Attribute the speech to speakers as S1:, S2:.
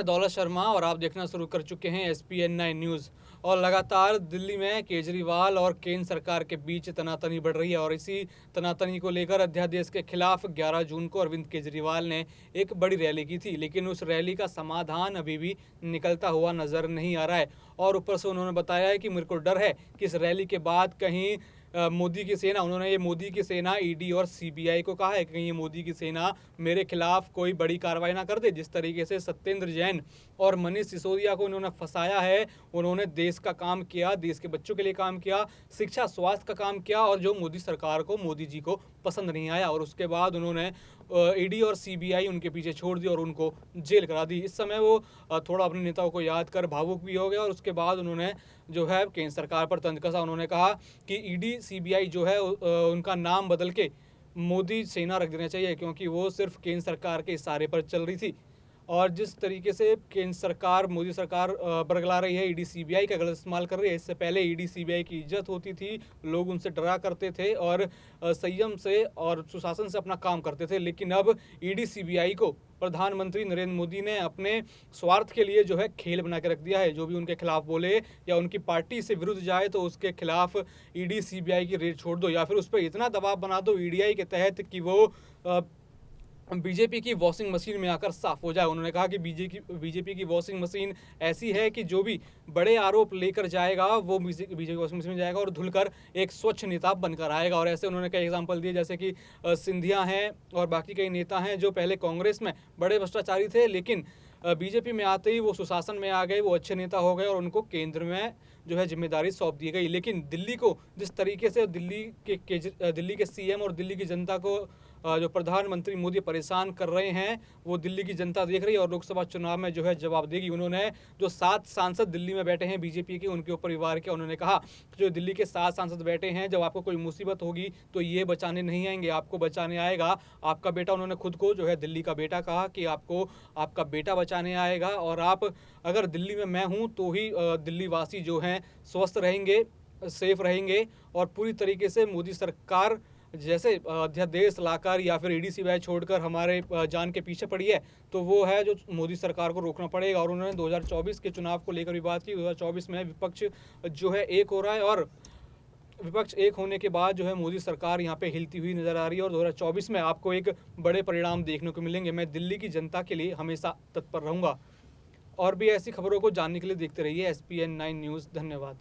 S1: मैं दौलत शर्मा और आप देखना शुरू कर चुके हैं SPN9 न्यूज़। और लगातार दिल्ली में केजरीवाल और केंद्र सरकार के बीच तनातनी बढ़ रही है और इसी तनातनी को लेकर अध्यादेश के खिलाफ 11 जून को अरविंद केजरीवाल ने एक बड़ी रैली की थी, लेकिन उस रैली का समाधान अभी भी निकलता हुआ नजर नहीं आ रहा है। और ऊपर से उन्होंने बताया है कि मेरे को डर है कि इस रैली के बाद कहीं मोदी की सेना, उन्होंने ये मोदी की सेना ईडी और सीबीआई को कहा है कि कहीं ये मोदी की सेना मेरे खिलाफ कोई बड़ी कार्रवाई ना कर दे। जिस तरीके से सत्येंद्र जैन और मनीष सिसोदिया को इन्होंने फंसाया है, उन्होंने देश का काम किया, देश के बच्चों के लिए काम किया, शिक्षा स्वास्थ्य का काम किया, और जो मोदी सरकार को, मोदी जी को पसंद नहीं आया और उसके बाद उन्होंने ईडी और सीबीआई उनके पीछे छोड़ दी और उनको जेल करा दी। इस समय वो थोड़ा अपने नेताओं को याद कर भावुक भी हो गया और उसके बाद उन्होंने जो है केंद्र सरकार पर तंज कसा। उन्होंने कहा कि ईडी सीबीआई जो है उनका नाम बदल के मोदी सेना रख देना चाहिए, क्योंकि वो सिर्फ केंद्र सरकार के इशारे पर चल रही थी। और जिस तरीके से केंद्र सरकार, मोदी सरकार बरगला रही है, ईडी सीबीआई का गलत इस्तेमाल कर रही है। इससे पहले ईडी सीबीआई की इज्जत होती थी, लोग उनसे डरा करते थे और संयम से और सुशासन से अपना काम करते थे, लेकिन अब ईडी सीबीआई को प्रधानमंत्री नरेंद्र मोदी ने अपने स्वार्थ के लिए जो है खेल बना के रख दिया है। जो भी उनके खिलाफ बोले या उनकी पार्टी से विरुद्ध जाए तो उसके खिलाफ ईडी सीबीआई की रेड छोड़ दो या फिर उस पर इतना दबाव बना दो ईडीआई के तहत कि वो बीजेपी की वॉशिंग मशीन में आकर साफ हो जाए। उन्होंने कहा कि बीजेपी की वॉशिंग मशीन ऐसी है कि जो भी बड़े आरोप लेकर जाएगा वो बीजेपी वॉशिंग मशीन में जाएगा और धुलकर एक स्वच्छ नेता बनकर आएगा। और ऐसे उन्होंने कई एग्जांपल दिए, जैसे कि सिंधिया हैं और बाकी कई नेता हैं जो पहले कांग्रेस में बड़े भ्रष्टाचारी थे, लेकिन बीजेपी में आते ही वो सुशासन में आ गए, वो अच्छे नेता हो गए और उनको केंद्र में जो है जिम्मेदारी सौंप दी गई। लेकिन दिल्ली को जिस तरीके से दिल्ली के सीएम और दिल्ली की जनता को जो प्रधानमंत्री मोदी परेशान कर रहे हैं, वो दिल्ली की जनता देख रही है और लोकसभा चुनाव में जो है जवाब देगी। उन्होंने जो 7 सांसद दिल्ली में बैठे हैं बीजेपी के, उनके ऊपर वार किया। उन्होंने कहा जो दिल्ली के 7 सांसद बैठे हैं, जब आपको कोई मुसीबत होगी तो ये बचाने नहीं आएंगे, आपको बचाने आएगा आपका बेटा। उन्होंने खुद को जो है दिल्ली का बेटा कहा कि आपको आपका बेटा बचाने आएगा और आप अगर दिल्ली में मैं हूँ तो ही दिल्ली वासी जो हैं स्वस्थ रहेंगे, सेफ रहेंगे। और पूरी तरीके से मोदी सरकार जैसे अध्यादेश लाकर या फिर ईडी सीबीआई छोड़कर हमारे जान के पीछे पड़ी है, तो वो है जो मोदी सरकार को रोकना पड़ेगा। और उन्होंने 2024 के चुनाव को लेकर भी बात की। 2024 में विपक्ष जो है एक हो रहा है और विपक्ष एक होने के बाद जो है मोदी सरकार यहाँ पे हिलती हुई नजर आ रही है और 2024 में आपको एक बड़े परिणाम देखने को मिलेंगे। मैं दिल्ली की जनता के लिए हमेशा तत्पर रहूँगा। और भी ऐसी खबरों को जानने के लिए देखते रहिए SPN9 न्यूज़। धन्यवाद।